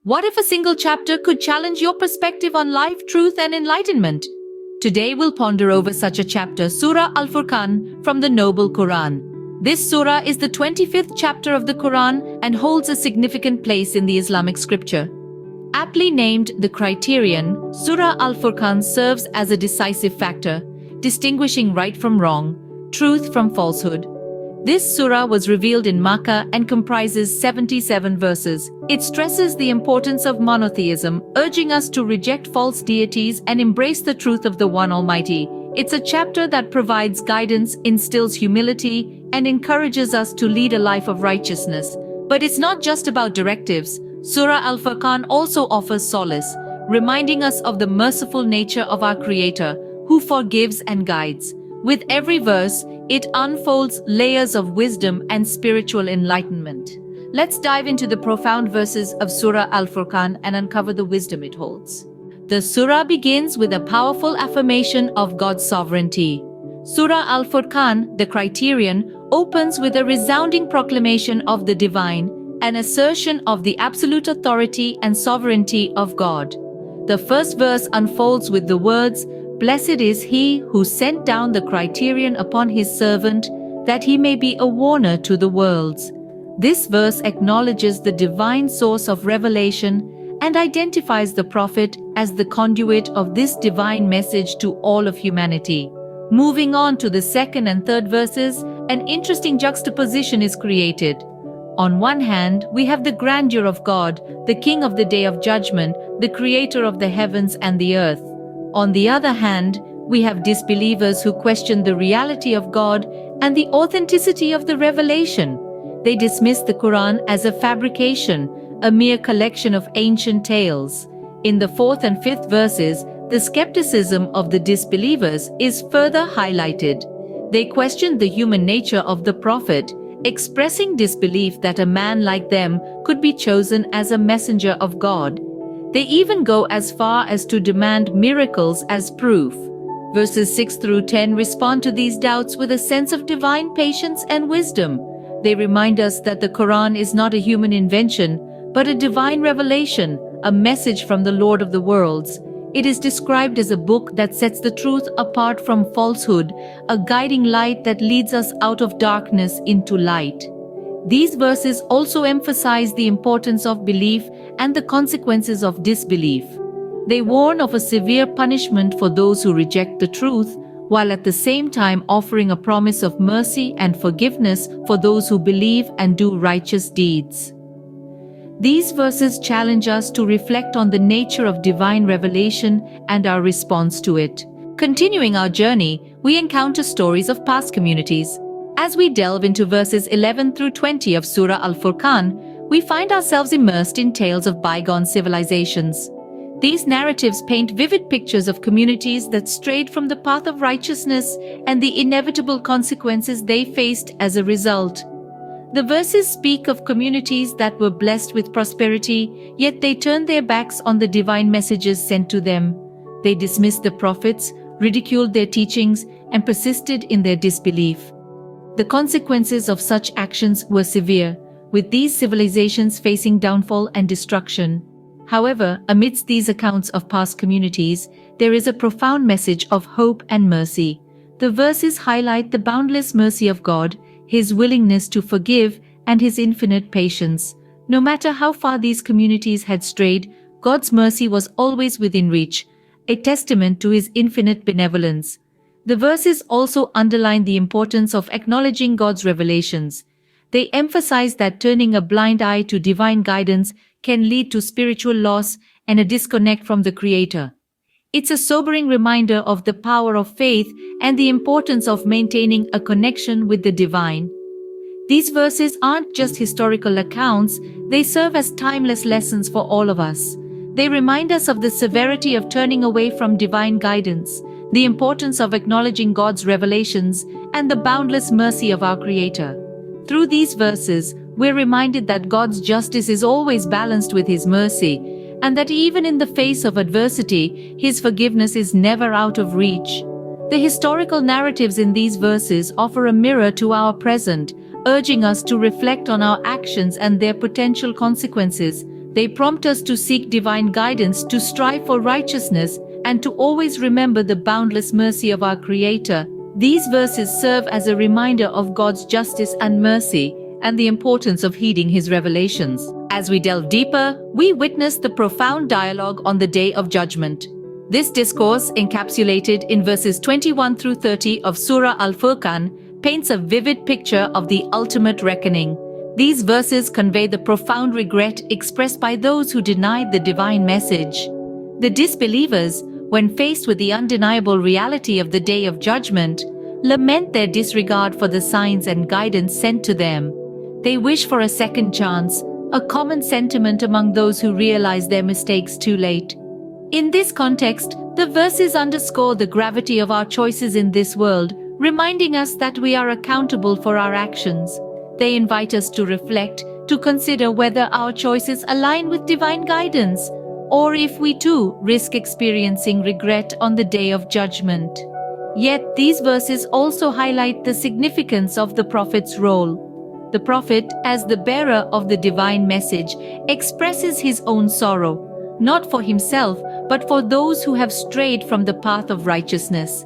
What if a single chapter could challenge your perspective on life, truth, and enlightenment? Today we'll ponder over such a chapter, Surah Al-Furqan, from the Noble Quran. This surah is the 25th chapter of the Quran and holds a significant place in the Islamic scripture. Aptly named the Criterion, Surah Al-Furqan serves as a decisive factor, distinguishing right from wrong, truth from falsehood. This surah was revealed in Makkah and comprises 77 verses. It stresses the importance of monotheism, urging us to reject false deities and embrace the truth of the One Almighty. It's a chapter that provides guidance, instills humility, and encourages us to lead a life of righteousness. But it's not just about directives. Surah Al-Furqan also offers solace, reminding us of the merciful nature of our Creator, who forgives and guides. With every verse, it unfolds layers of wisdom and spiritual enlightenment. Let's dive into the profound verses of Surah Al-Furqan and uncover the wisdom it holds. The surah begins with a powerful affirmation of God's sovereignty. Surah Al-Furqan, the Criterion, opens with a resounding proclamation of the divine, an assertion of the absolute authority and sovereignty of God. The first verse unfolds with the words, "Blessed is he who sent down the Criterion upon his servant, that he may be a warner to the worlds." This verse acknowledges the divine source of revelation and identifies the prophet as the conduit of this divine message to all of humanity. Moving on to the second and third verses, an interesting juxtaposition is created. On one hand, we have the grandeur of God, the King of the Day of Judgment, the Creator of the heavens and the earth. On the other hand, we have disbelievers who question the reality of God and the authenticity of the revelation. They dismiss the Quran as a fabrication, a mere collection of ancient tales. In the fourth and fifth verses, the skepticism of the disbelievers is further highlighted. They question the human nature of the prophet, expressing disbelief that a man like them could be chosen as a messenger of God. They even go as far as to demand miracles as proof. Verses 6 through 10 respond to these doubts with a sense of divine patience and wisdom. They remind us that the Quran is not a human invention, but a divine revelation, a message from the Lord of the worlds. It is described as a book that sets the truth apart from falsehood, a guiding light that leads us out of darkness into light. These verses also emphasize the importance of belief and the consequences of disbelief. They warn of a severe punishment for those who reject the truth, while at the same time offering a promise of mercy and forgiveness for those who believe and do righteous deeds. These verses challenge us to reflect on the nature of divine revelation and our response to it. Continuing our journey, we encounter stories of past communities. As we delve into verses 11 through 20 of Surah Al-Furqan, we find ourselves immersed in tales of bygone civilizations. These narratives paint vivid pictures of communities that strayed from the path of righteousness and the inevitable consequences they faced as a result. The verses speak of communities that were blessed with prosperity, yet they turned their backs on the divine messages sent to them. They dismissed the prophets, ridiculed their teachings, and persisted in their disbelief. The consequences of such actions were severe, with these civilizations facing downfall and destruction. However, amidst these accounts of past communities, there is a profound message of hope and mercy. The verses highlight the boundless mercy of God, His willingness to forgive, and His infinite patience. No matter how far these communities had strayed, God's mercy was always within reach, a testament to His infinite benevolence. The verses also underline the importance of acknowledging God's revelations. They emphasize that turning a blind eye to divine guidance can lead to spiritual loss and a disconnect from the Creator. It's a sobering reminder of the power of faith and the importance of maintaining a connection with the divine. These verses aren't just historical accounts, they serve as timeless lessons for all of us. They remind us of the severity of turning away from divine guidance, the importance of acknowledging God's revelations, and the boundless mercy of our Creator. Through these verses, we're reminded that God's justice is always balanced with His mercy, and that even in the face of adversity, His forgiveness is never out of reach. The historical narratives in these verses offer a mirror to our present, urging us to reflect on our actions and their potential consequences. They prompt us to seek divine guidance, to strive for righteousness, and to always remember the boundless mercy of our Creator. These verses serve as a reminder of God's justice and mercy, and the importance of heeding His revelations. As we delve deeper, we witness the profound dialogue on the Day of Judgment. This discourse, encapsulated in verses 21 through 30 of Surah Al-Furqan, paints a vivid picture of the ultimate reckoning. These verses convey the profound regret expressed by those who denied the divine message. The disbelievers, when faced with the undeniable reality of the Day of Judgment, lament their disregard for the signs and guidance sent to them. They wish for a second chance, a common sentiment among those who realize their mistakes too late. In this context, the verses underscore the gravity of our choices in this world, reminding us that we are accountable for our actions. They invite us to reflect, to consider whether our choices align with divine guidance, or if we too risk experiencing regret on the Day of Judgment. Yet these verses also highlight the significance of the Prophet's role. The Prophet, as the bearer of the divine message, expresses his own sorrow, not for himself, but for those who have strayed from the path of righteousness.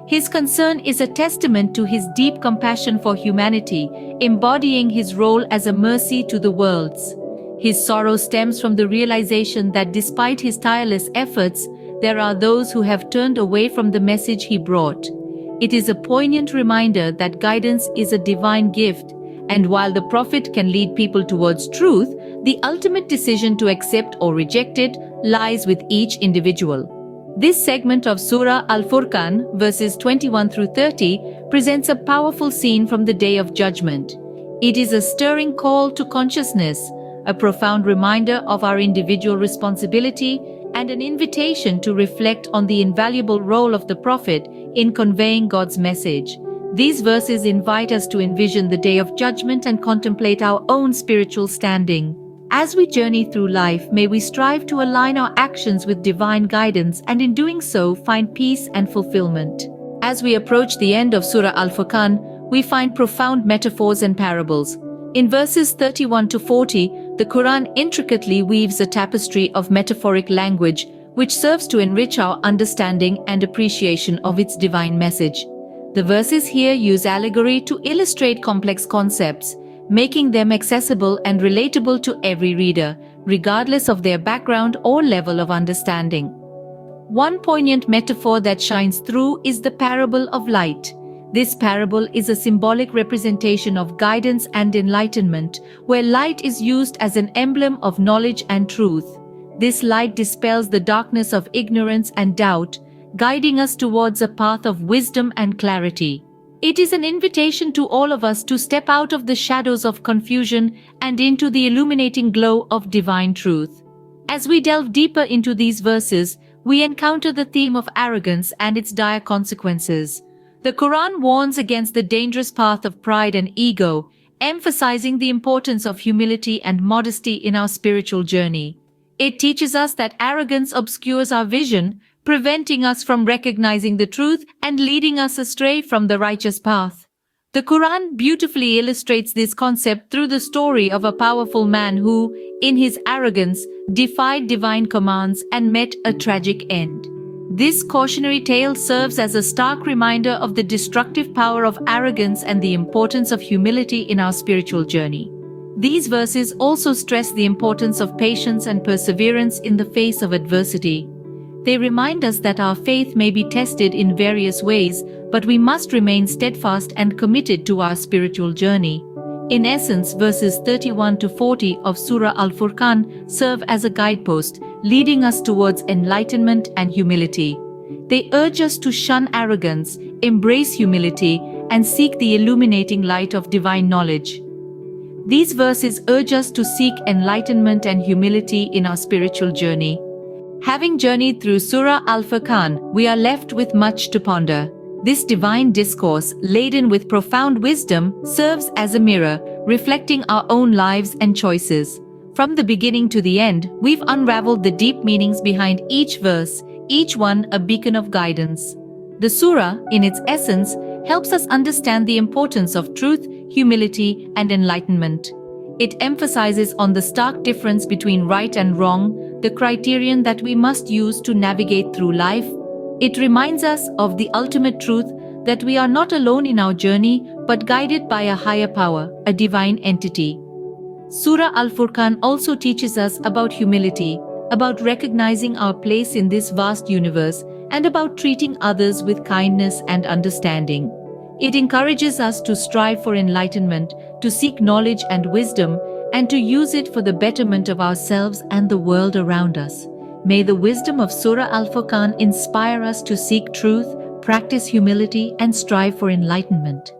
His concern is a testament to his deep compassion for humanity, embodying his role as a mercy to the worlds. His sorrow stems from the realization that despite his tireless efforts, there are those who have turned away from the message he brought. It is a poignant reminder that guidance is a divine gift, and while the Prophet can lead people towards truth, the ultimate decision to accept or reject it lies with each individual. This segment of Surah Al-Furqan, verses 21 through 30, presents a powerful scene from the Day of Judgment. It is a stirring call to consciousness, a profound reminder of our individual responsibility, and an invitation to reflect on the invaluable role of the Prophet in conveying God's message. These verses invite us to envision the Day of Judgment and contemplate our own spiritual standing. As we journey through life, may we strive to align our actions with divine guidance and in doing so find peace and fulfillment. As we approach the end of Surah Al-Furqan, we find profound metaphors and parables. In verses 31 to 40, the Quran intricately weaves a tapestry of metaphoric language which serves to enrich our understanding and appreciation of its divine message. The verses here use allegory to illustrate complex concepts, making them accessible and relatable to every reader, regardless of their background or level of understanding. One poignant metaphor that shines through is the parable of light. This parable is a symbolic representation of guidance and enlightenment, where light is used as an emblem of knowledge and truth. This light dispels the darkness of ignorance and doubt, guiding us towards a path of wisdom and clarity. It is an invitation to all of us to step out of the shadows of confusion and into the illuminating glow of divine truth. As we delve deeper into these verses, we encounter the theme of arrogance and its dire consequences. The Quran warns against the dangerous path of pride and ego, emphasizing the importance of humility and modesty in our spiritual journey. It teaches us that arrogance obscures our vision, preventing us from recognizing the truth and leading us astray from the righteous path. The Quran beautifully illustrates this concept through the story of a powerful man who, in his arrogance, defied divine commands and met a tragic end. This cautionary tale serves as a stark reminder of the destructive power of arrogance and the importance of humility in our spiritual journey. These verses also stress the importance of patience and perseverance in the face of adversity. They remind us that our faith may be tested in various ways, but we must remain steadfast and committed to our spiritual journey. In essence, verses 31 to 40 of Surah Al-Furqan serve as a guidepost, leading us towards enlightenment and humility. They urge us to shun arrogance, embrace humility, and seek the illuminating light of divine knowledge. These verses urge us to seek enlightenment and humility in our spiritual journey. Having journeyed through Surah Al-Furqan, we are left with much to ponder. This divine discourse, laden with profound wisdom, serves as a mirror, reflecting our own lives and choices. From the beginning to the end, we've unraveled the deep meanings behind each verse, each one a beacon of guidance. The surah, in its essence, helps us understand the importance of truth, humility, and enlightenment. It emphasizes on the stark difference between right and wrong, the criterion that we must use to navigate through life. It reminds us of the ultimate truth that we are not alone in our journey, but guided by a higher power, a divine entity. Surah Al-Furqan also teaches us about humility, about recognizing our place in this vast universe, and about treating others with kindness and understanding. It encourages us to strive for enlightenment, to seek knowledge and wisdom, and to use it for the betterment of ourselves and the world around us. May the wisdom of Surah Al-Furqan inspire us to seek truth, practice humility, and strive for enlightenment.